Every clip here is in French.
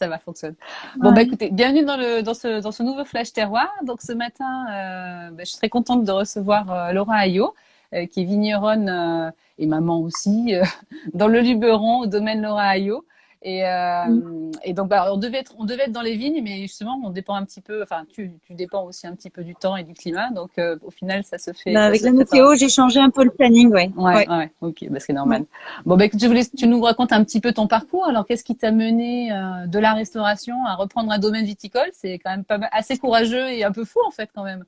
Ça va, fonctionne. Bon, bah Ouais. écoutez, bienvenue dans ce nouveau Flash Terroir. Donc ce matin, je suis très contente de recevoir Laura Ayot, qui est vigneronne et maman aussi, dans le Luberon, au domaine Laura Ayot. Et donc, bah, on devait être dans les vignes, mais justement, on dépend un petit peu, enfin, tu dépends aussi un petit peu du temps et du climat. Donc, au final, Bah, ça avec se la fait pas. météo, j'ai changé un peu le planning, ouais. Ouais, Ouais. ouais, ok, bah, c'est Ouais. normal. Bon, bah, écoute, je voulais que tu nous racontes un petit peu ton parcours. Alors, qu'est-ce qui t'a mené de la restauration à reprendre un domaine viticole? C'est quand même pas mal, assez courageux et un peu fou, en fait, quand même.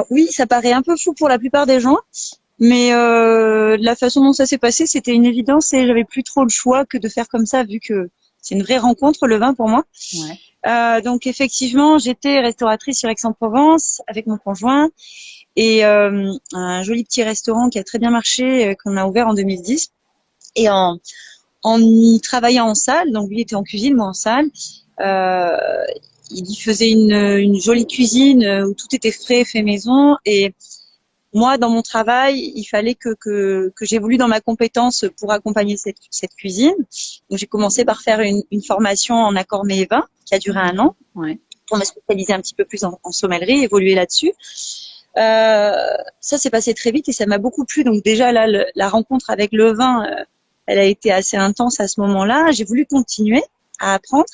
Oui, ça paraît un peu fou pour la plupart des gens, mais la façon dont ça s'est passé, c'était une évidence et j'avais plus trop le choix que de faire comme ça, vu que c'est une vraie rencontre, le vin pour moi. Ouais, Donc effectivement, j'étais restauratrice sur Aix-en-Provence avec mon conjoint et un joli petit restaurant qui a très bien marché, qu'on a ouvert en 2010. Et en y travaillant en salle, donc lui était en cuisine, moi en salle, euh, il y faisait une jolie cuisine où tout était frais, fait maison. Et moi, dans mon travail, il fallait que j'évolue dans ma compétence pour accompagner cette cuisine. Donc j'ai commencé par faire une formation en accord mets et vin qui a duré un an ouais, pour me spécialiser un petit peu plus en sommellerie, évoluer là-dessus. Euh, Ça s'est passé très vite et ça m'a beaucoup plu. Donc déjà là, la rencontre avec le vin, elle a été assez intense à ce moment-là. J'ai voulu continuer à apprendre.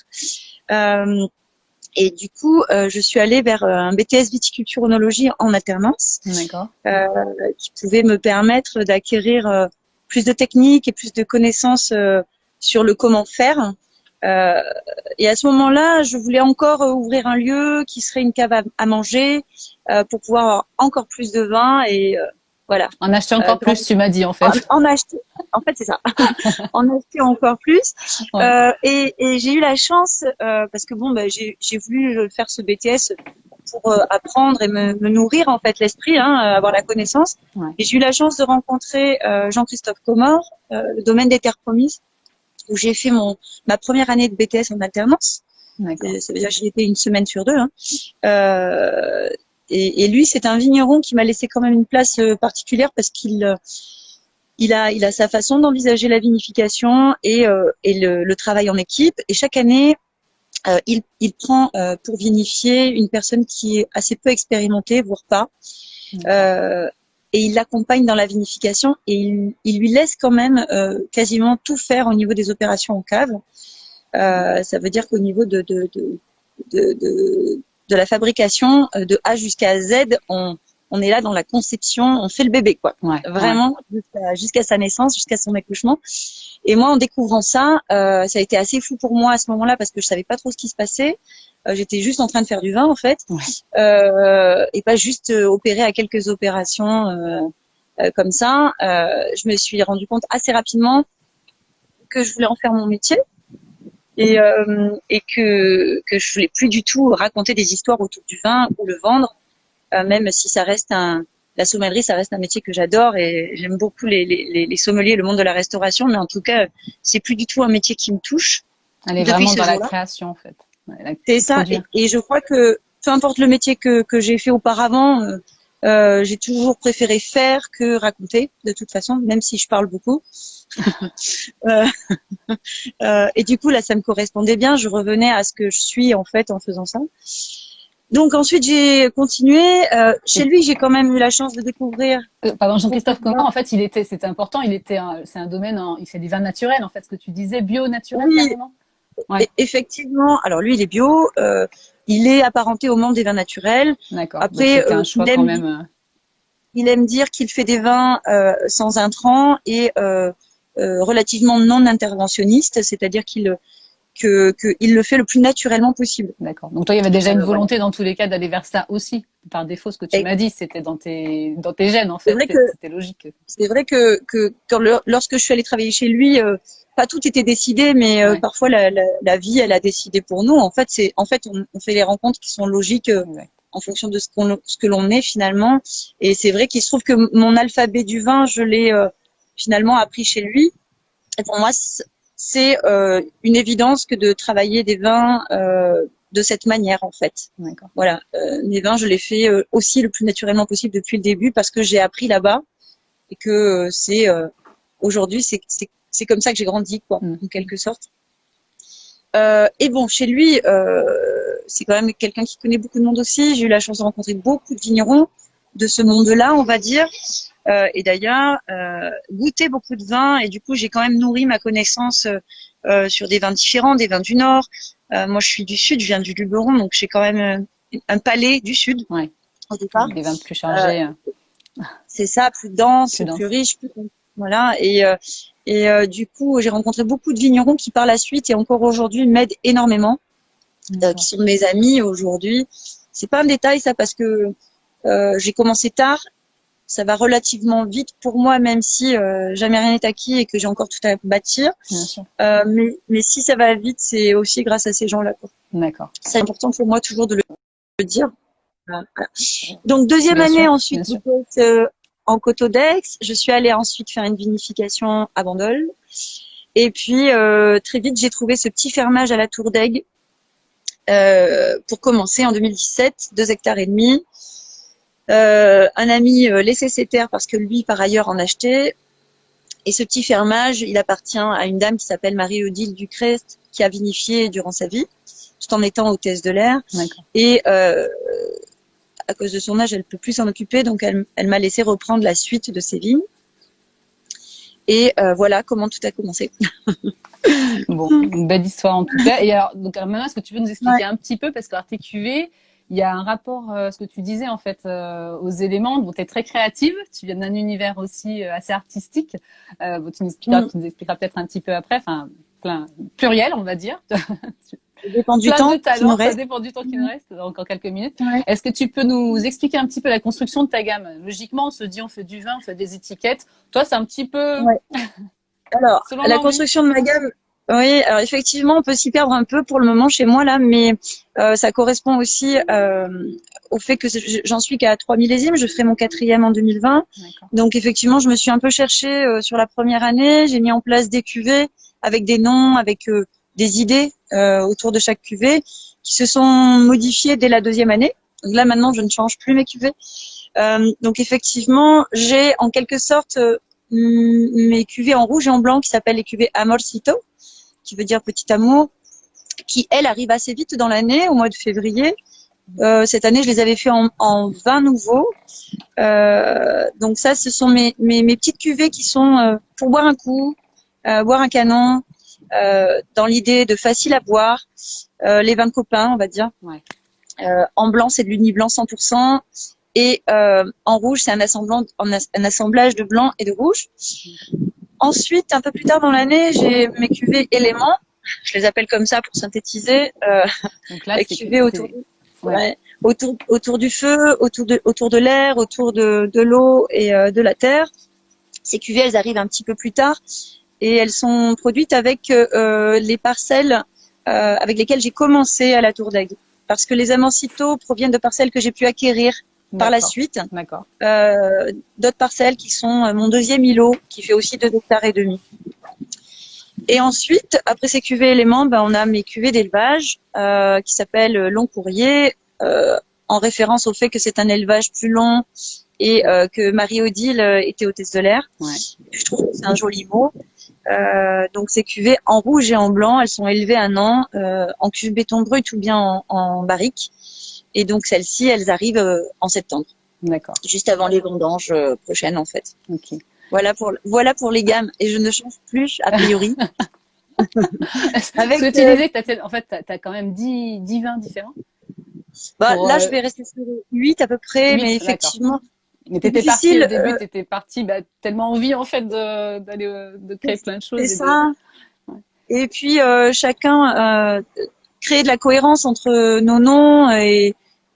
Euh, et du coup, je suis allée vers un BTS viticulture œnologie en alternance, d'accord. euh, qui pouvait me permettre d'acquérir plus de techniques et plus de connaissances sur le comment faire. Euh, et à ce moment-là, je voulais encore ouvrir un lieu qui serait une cave à manger pour pouvoir avoir encore plus de vin et voilà. En acheter encore Dans- plus, tu m'as dit, en fait. en acheter. En fait, c'est ça. En acheter encore plus. Ouais, Et j'ai eu la chance parce que bon, bah, j'ai voulu faire ce BTS pour apprendre et me nourrir en fait l'esprit, hein, avoir la connaissance. ouais, Et j'ai eu la chance de rencontrer Jean-Christophe Comor, le domaine des terres promises, où j'ai fait ma première année de BTS en alternance. d'accord. Ça veut dire que j'y étais une semaine sur deux. Hein. Euh, et lui, c'est un vigneron qui m'a laissé quand même une place particulière parce qu'il a sa façon d'envisager la vinification et le travail en équipe. Et chaque année, il prend pour vinifier une personne qui est assez peu expérimentée, voire pas. D'accord. Euh, et il l'accompagne dans la vinification et il lui laisse quand même quasiment tout faire au niveau des opérations en cave. Ça veut dire qu'au niveau de, de, de la fabrication de A jusqu'à Z, on est là dans la conception, on fait le bébé, quoi. Ouais, ouais. Vraiment, jusqu'à sa naissance, jusqu'à son accouchement. Et moi, en découvrant ça, ça a été assez fou pour moi à ce moment-là parce que je savais pas trop ce qui se passait. J'étais juste en train de faire du vin, en fait, Ouais. et pas juste opérer à quelques opérations comme ça. Je me suis rendu compte assez rapidement que je voulais en faire mon métier et que je voulais plus du tout raconter des histoires autour du vin ou le vendre, même si ça reste la sommellerie, ça reste un métier que j'adore et j'aime beaucoup les sommeliers, le monde de la restauration, mais en tout cas, c'est plus du tout un métier qui me touche Elle est depuis vraiment ce dans la jour-là. création, en fait. Ouais, C'est ça, produire. et je crois que peu importe le métier que j'ai fait auparavant, j'ai toujours préféré faire que raconter, de toute façon, même si je parle beaucoup. Euh, et du coup, là, ça me correspondait bien. Je revenais à ce que je suis en fait en faisant ça. Donc ensuite, j'ai continué. Chez Et, lui, j'ai quand même eu la chance de découvrir pardon, beaucoup Jean-Christophe de Comment, vins. en fait, c'était important, c'est un domaine, il fait des vins naturels, en fait, ce que tu disais, bio, naturel, Oui, carrément. Ouais, effectivement. Alors lui, il est bio. Il est apparenté au monde des vins naturels. d'accord. Donc, Après, c'était un choix quand même. il aime dire qu'il fait des vins sans intrants et relativement non interventionnistes, c'est-à-dire qu'il le fait le plus naturellement possible. D'accord. Donc, toi, il y avait déjà une Voilà. volonté dans tous les cas d'aller vers ça aussi. Par défaut, ce que tu Et m'as dit, c'était dans tes gènes, en c'est fait. vrai que C'était logique. c'est vrai que lorsque je suis allée travailler chez lui, pas tout était décidé, mais Ouais, parfois la vie, elle a décidé pour nous. En fait, on fait les rencontres qui sont logiques exact. en fonction de ce que l'on est finalement. Et c'est vrai qu'il se trouve que mon alphabet du vin, je l'ai finalement appris chez lui. Et pour moi, c'est une évidence que de travailler des vins de cette manière, en fait. D'accord. Voilà, mes vins, je les fais aussi le plus naturellement possible depuis le début parce que j'ai appris là-bas et que c'est aujourd'hui, c'est comme ça que j'ai grandi, quoi, Hmm. en quelque sorte. Et bon, chez lui, c'est quand même quelqu'un qui connaît beaucoup de monde aussi. J'ai eu la chance de rencontrer beaucoup de vignerons de ce monde-là, on va dire. Et d'ailleurs, goûter beaucoup de vins. Et du coup, j'ai quand même nourri ma connaissance sur des vins différents, des vins du Nord. Moi, je suis du Sud, je viens du Luberon, donc j'ai quand même un palais du Sud Ouais. au départ. Des vins plus chargés, C'est ça, plus dense, plus denses. plus riche, plus voilà. Et du coup, j'ai rencontré beaucoup de vignerons qui, par la suite et encore aujourd'hui, m'aident énormément, qui sont mes amis aujourd'hui. C'est pas un détail ça, parce que j'ai commencé tard. Ça va relativement vite pour moi, même si jamais rien n'est acquis et que j'ai encore tout à bâtir. Bien sûr. Mais si ça va vite, c'est aussi grâce à ces gens-là, quoi. D'accord. C'est important pour moi toujours de le dire. Voilà. Donc deuxième Bien année sûr, ensuite bien sûr. en Coteau d'Aix. Je suis allée ensuite faire une vinification à Bandol. Et puis très vite j'ai trouvé ce petit fermage à la Tour d'Aigues pour commencer en 2017, 2 hectares et demi. Un ami laissait ses terres parce que lui par ailleurs en achetait. Et ce petit fermage, il appartient à une dame qui s'appelle Marie-Odile Ducrest, qui a vinifié durant sa vie, tout en étant hôtesse de l'air. D'accord. Et à cause de son âge, elle peut plus s'en occuper, donc elle m'a laissé reprendre la suite de ses vignes. Et voilà comment tout a commencé. Bon, une belle histoire en tout cas. Et alors, donc maintenant, est-ce que tu peux nous expliquer un petit peu, parce que tes cuvées, il y a un rapport, ce que tu disais en fait, aux éléments. Bon, tu es très créative, tu viens d'un univers aussi assez artistique. Bon, tu nous expliqueras peut-être un petit peu après, enfin, pluriel, on va dire. Ça dépend du Plein temps de talents, nous reste. ça dépend du temps qui nous reste, encore quelques minutes. Ouais. Est-ce que tu peux nous expliquer un petit peu la construction de ta gamme? Logiquement, on se dit, on fait du vin, on fait des étiquettes. Toi, c'est un petit peu... Ouais. Alors, selon la l'envie. construction de ma gamme, oui, alors effectivement, on peut s'y perdre un peu pour le moment chez moi là, mais ça correspond aussi au fait que j'en suis qu'à 3 millésimes. Je ferai mon 4e en 2020. D'accord. Donc effectivement, je me suis un peu cherchée sur la première année. J'ai mis en place des cuvées avec des noms, avec des idées autour de chaque cuvée qui se sont modifiées dès la 2e année. Donc là, maintenant, je ne change plus mes cuvées. Donc effectivement, j'ai en quelque sorte mes cuvées en rouge et en blanc qui s'appellent les cuvées Amorcito, qui veut dire petit amour, qui elles arrivent assez vite dans l'année, au mois de février. Cette année, je les avais fait en vin nouveau. Donc ça, ce sont mes petites cuvées qui sont pour boire un coup, boire un canon, dans l'idée de facile à boire, les vins de copains, on va dire. Ouais. En blanc, c'est de l'uni blanc 100%. Et en rouge, c'est un assemblage de blanc et de rouge. Ensuite, un peu plus tard dans l'année, j'ai mes cuvées éléments. Je les appelle comme ça pour synthétiser. Donc là, les cuvées autour du feu, autour de l'air, autour de l'eau et de la terre. Ces cuvées, elles arrivent un petit peu plus tard et elles sont produites avec les parcelles avec lesquelles j'ai commencé à la Tour d'Aigues. Parce que les Amorcito proviennent de parcelles que j'ai pu acquérir par la suite. D'accord. D'autres parcelles qui sont mon 2e îlot, qui fait aussi 2 hectares et demi. Et ensuite, après ces cuvées éléments, on a mes cuvées d'élevage qui s'appellent Long Courrier, en référence au fait que c'est un élevage plus long et que Marie-Odile était hôtesse de l'air. Ouais. Je trouve que c'est un joli mot. Donc ces cuvées en rouge et en blanc, elles sont élevées 1 an en cuve béton brut ou bien en barrique. Et donc celles-ci, elles arrivent en septembre. D'accord. Juste avant les vendanges prochaines en fait. Ok. Voilà pour les gammes. Et je ne change plus a priori. Avec, ce que tu disais que en fait, t'as quand même 10 vins différents. Là, je vais rester sur 8 à peu près, 8, mais effectivement. Mais t'étais partie au début, t'étais partie tellement envie en fait de créer plein de choses. C'est ça. Ouais. Et puis chacun créer de la cohérence entre nos noms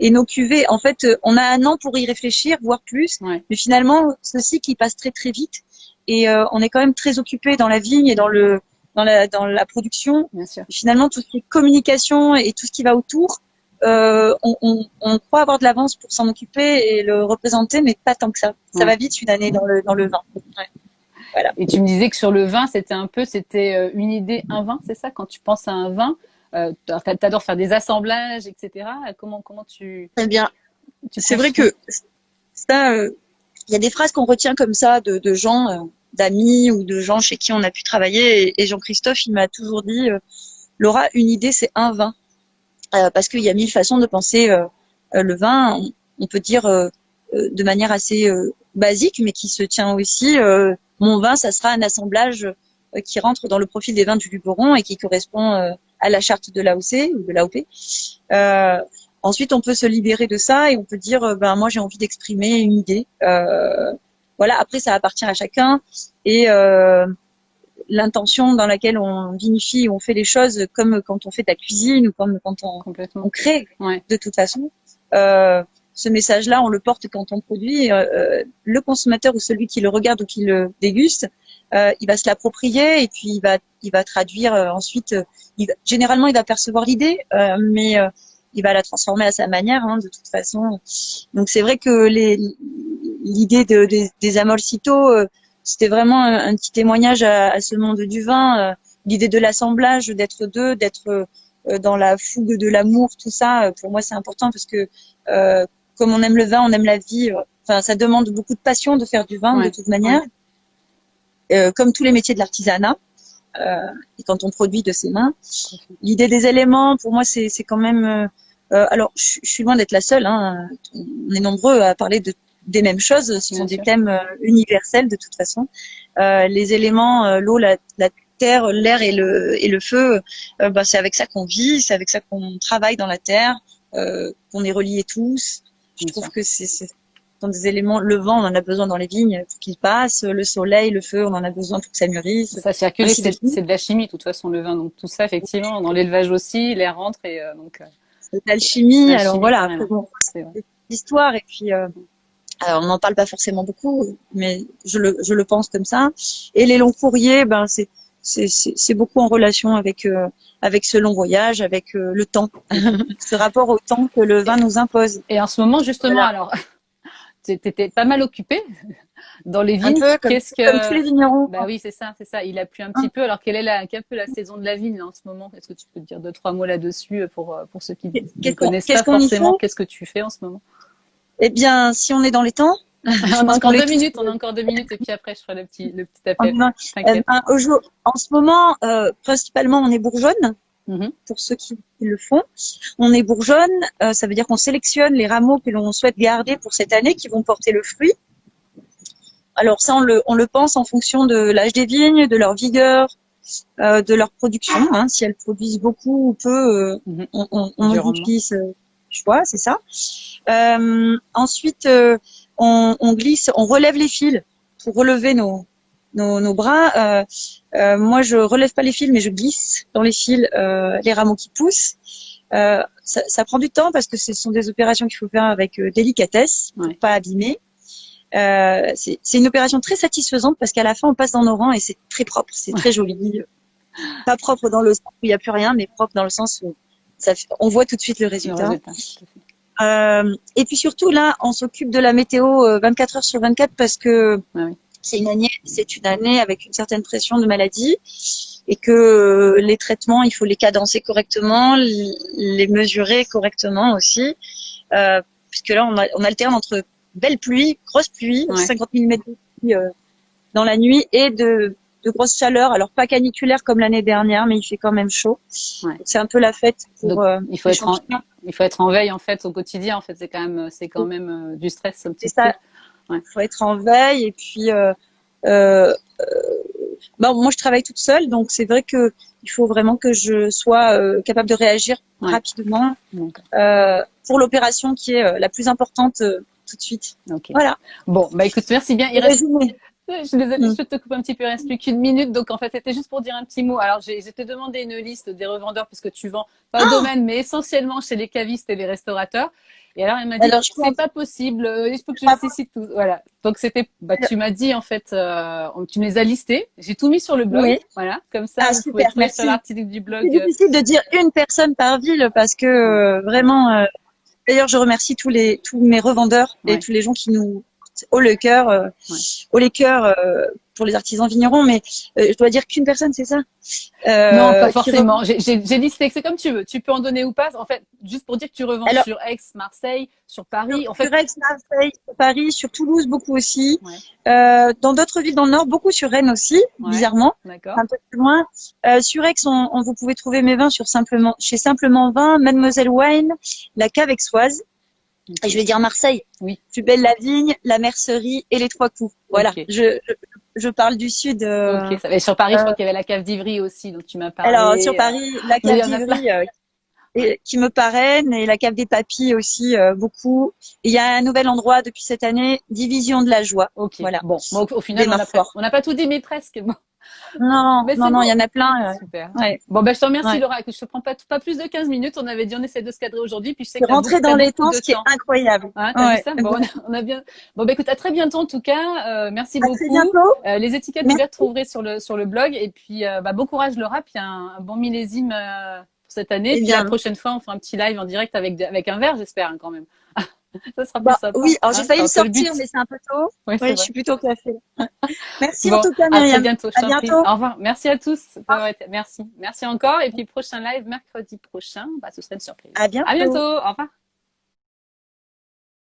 et nos cuvées. En fait, on a 1 an pour y réfléchir, voire plus. Ouais. Mais finalement, ce cycle il passe très très vite et on est quand même très occupé dans la vigne et dans la production. Bien sûr. Et finalement, tout ce qui est communication et tout ce qui va autour. On croit avoir de l'avance pour s'en occuper et le représenter, mais pas tant que ça. Ça va vite une année dans le vin. Ouais. Voilà. Et tu me disais que sur le vin, c'était une idée, un vin, c'est ça? Quand tu penses à un vin, t'adores faire des assemblages, etc. Comment tu... Eh bien, c'est vrai que ça, il y a des phrases qu'on retient comme ça de gens, d'amis ou de gens chez qui on a pu travailler. Et Jean-Christophe, il m'a toujours dit, Laura, une idée, c'est un vin. Parce qu'il y a mille façons de penser le vin. On peut dire de manière assez basique, mais qui se tient aussi. Mon vin, ça sera un assemblage qui rentre dans le profil des vins du Luberon et qui correspond à la charte de l'AOC ou de l'AOP. Ensuite, on peut se libérer de ça et on peut dire, ben moi j'ai envie d'exprimer une idée. Voilà. Après, ça appartient à chacun et l'intention dans laquelle on vinifie, on fait les choses comme quand on fait de la cuisine ou comme quand on crée. Ouais. De toute façon, ce message-là, on le porte quand on produit. Le consommateur ou celui qui le regarde ou qui le déguste, il va se l'approprier et puis il va traduire ensuite. Généralement, il va percevoir l'idée, mais il va la transformer à sa manière, hein, de toute façon. Donc c'est vrai que l'idée des Amolcito, c'était vraiment un petit témoignage à ce monde du vin. L'idée de l'assemblage, d'être deux, d'être dans la fougue de l'amour, tout ça, pour moi c'est important parce que comme on aime le vin, on aime la vie. Enfin, ça demande beaucoup de passion de faire du vin, de toute manière. Comme tous les métiers de l'artisanat. Et quand on produit de ses mains, l'idée des éléments, pour moi, c'est quand même. Alors, je suis loin d'être la seule. Hein. On est nombreux à parler des mêmes choses. Ce sont des thèmes universels de toute façon. Les éléments, l'eau, la terre, l'air et le feu, bah, c'est avec ça qu'on vit, c'est avec ça qu'on travaille dans la terre, qu'on est reliés tous. Je trouve que c'est dans des éléments. Le vent, on en a besoin dans les vignes pour qu'il passe. Le soleil, le feu, on en a besoin pour que ça mûrisse. Ça circule, c'est de la chimie, de toute façon, le vin. Donc tout ça, effectivement, dans l'élevage aussi, l'air rentre et donc. C'est de l'alchimie. Alors voilà, après, bon, c'est l'histoire et puis. Alors, on n'en parle pas forcément beaucoup, mais je le pense comme ça. Et les longs courriers, ben c'est beaucoup en relation avec ce long voyage, avec le temps, ce rapport au temps que le vin nous impose. Et en ce moment, justement, voilà. Alors, t'étais pas mal occupée dans les vignes. Un peu comme tous les vignerons. Bah oui, c'est ça. Il a plu un petit peu. Alors, quelle est un peu la saison de la vigne en ce moment? Est-ce que tu peux dire 2-3 mots là-dessus pour ceux qui ne connaissent pas forcément? Qu'est-ce que tu fais en ce moment? Eh bien, si on est dans les temps. On a encore 2 minutes, et puis après je ferai le petit appel. En ce moment, principalement, on est bourgeonne, pour ceux qui le font. On est bourgeonne, ça veut dire qu'on sélectionne les rameaux que l'on souhaite garder pour cette année, qui vont porter le fruit. Alors ça, on le pense en fonction de l'âge des vignes, de leur vigueur, de leur production. Hein, si elles produisent beaucoup ou peu, on modifie ce choix, c'est ça. Ensuite, on glisse, on relève les fils pour relever nos bras. Moi, je relève pas les fils, mais je glisse dans les fils les rameaux qui poussent. Ça prend du temps parce que ce sont des opérations qu'il faut faire avec délicatesse pour pas abîmer. C'est une opération très satisfaisante parce qu'à la fin, on passe dans nos rangs et c'est très propre, c'est très joli. Pas propre dans le sens où il n'y a plus rien, mais propre dans le sens où on voit tout de suite le résultat. Et puis surtout là, on s'occupe de la météo 24 heures sur 24 parce que c'est une année avec une certaine pression de maladie et que les traitements, il faut les cadencer correctement, les mesurer correctement aussi, puisque là on alterne entre belle pluie, grosse pluie, 50 mm de pluie dans la nuit et de grosses chaleurs, alors pas caniculaire comme l'année dernière, mais il fait quand même chaud. C'est un peu la fête pour. Donc, il faut être en veille en fait au quotidien. En fait, c'est quand même du stress un petit peu. Il faut être en veille et puis. Moi, je travaille toute seule, donc c'est vrai que il faut vraiment que je sois capable de réagir rapidement pour l'opération qui est la plus importante tout de suite. Voilà. Bon, bah écoute, merci bien. Je suis désolée, je te coupe un petit peu, il reste plus qu'une minute. Donc, en fait, c'était juste pour dire un petit mot. Alors, j'ai te demandé une liste des revendeurs puisque tu vends pas au domaine, mais essentiellement chez les cavistes et les restaurateurs. Et alors, elle m'a dit, c'est pas possible, il faut que je les cite tous. Voilà. Donc, tu m'as dit, en fait, tu me les as listés. J'ai tout mis sur le blog. Voilà. Comme ça, vous pouvez trouver sur l'article du blog. C'est difficile de dire une personne par ville parce que vraiment, d'ailleurs, je remercie tous mes revendeurs et tous les gens qui nous haut le cœur pour les artisans vignerons, mais je dois dire qu'une personne, c'est ça. Non, pas Qui forcément. J'ai listé, c'est comme tu veux. Tu peux en donner ou pas. En fait, juste pour dire que tu revends Alors, sur Aix, Marseille, sur Paris. En sur fait, Aix, Marseille, sur Paris, sur Toulouse, beaucoup aussi. ouais, Dans d'autres villes dans le Nord, beaucoup sur Rennes aussi, ouais, bizarrement, d'accord. un peu plus loin. Sur Aix, vous pouvez trouver mes vins chez Simplement Vin, Mademoiselle Wine, la Cave Aixoise. Ok. Et je vais dire Marseille. Oui. Plus belle la vigne, la mercerie et les trois coups. Voilà. Ok. Je parle du sud. Ok. Et sur Paris, je crois qu'il y avait la cave d'Ivry aussi, dont tu m'as Alors, sur parlé. Paris, la Mais il cave y en a plein. d'Ivry, qui me parraine, et la cave des Papis aussi, beaucoup. Et il y a un nouvel endroit depuis cette année, Division de la Joie. Ok. Voilà. Bon, au Des final, Morfort. on n'a pas tout dit, mais presque. Bon. Non, Mais non, c'est non, bon. il y en a plein. Super. Ouais, Bon, ben, je te remercie, ouais. Laura. Écoute, je te prends pas plus de 15 minutes. On avait dit, on essaie de se cadrer aujourd'hui. Puis je sais C'est que rentré t'as dans les beaucoup temps, de ce qui est temps. incroyable. Hein, t'as vu Ouais. ça? Bon, on a bien. Bon, bah, écoute, à très bientôt en tout cas. Merci À très beaucoup. bientôt. Les étiquettes, vous les Merci. retrouverez sur le blog. Et puis, bah, bon courage, Laura. Puis un bon millésime pour cette année. Eh Puis la bien, prochaine fois, on fera un petit live en direct avec un verre, j'espère, hein, quand même. Ça sera plus bah sympa. oui, alors j'ai Hein, failli c'est me un peu le sortir, but. mais c'est un peu tôt. Oui, c'est Oui, je vrai. suis plutôt café. Merci en Bon, tout cas, à très Myriam. bientôt, je À t'en prie. bientôt. Au revoir. Merci à tous. Merci. Merci encore. Et puis, prochain live mercredi prochain, bah, ce serait une surprise. À À bientôt. bientôt. Au revoir.